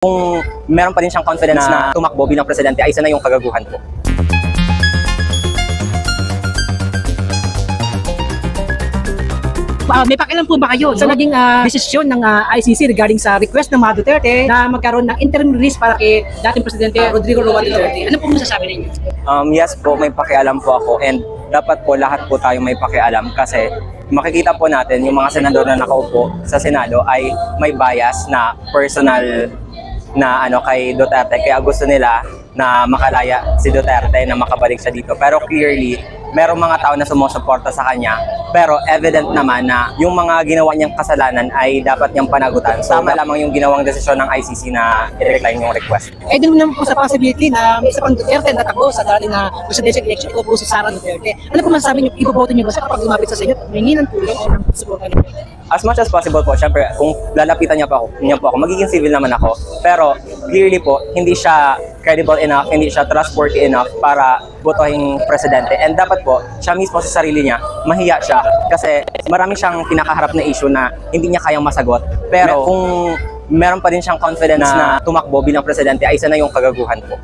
Kung meron pa rin siyang confidence na tumakbo bilang presidente, ay isa na yung kagaguhan po. May pakialam po ba kayo sa naging desisyon ng ICC regarding sa request ng mga Duterte na magkaroon ng interim release para kay dating Presidente Rodrigo Roa Duterte? Ano po masasabi ninyo? Yes po, may pakialam po ako, and dapat po lahat po tayo may pakialam kasi makikita po natin yung mga senador na nakaupo sa Senado ay may bias na personal na kay Duterte, kaya gusto nila na makalaya si Duterte, na makabalik siya dito. Pero clearly, merong mga tao na sumusuporta sa kanya, pero evident naman na yung mga ginawa niyang kasalanan ay dapat niyang panagutan. Tama lamang yung ginawang desisyon ng ICC na i-decline yung request. Din naman po sa possibility na may isa pang Duterte na takbo sa darating na presidential election, ito po si Sara Duterte. Ano po masasabi niyo, iboboto niyo ba siya kapag lumapit sa inyo at humingi ng tulong o ng suporta niyo? As much as possible po, syempre, kung lalapitan niya po ako, magiging civil naman ako. Pero clearly po, hindi siya credible enough, hindi siya trustworthy enough para botohin presidente. And dapat po, siya mismo sa sarili niya, mahiya siya. Kasi marami siyang kinakaharap na issue na hindi niya kayang masagot. Pero kung meron pa rin siyang confidence na tumakbo bilang presidente, ay isa na yung kagaguhan po.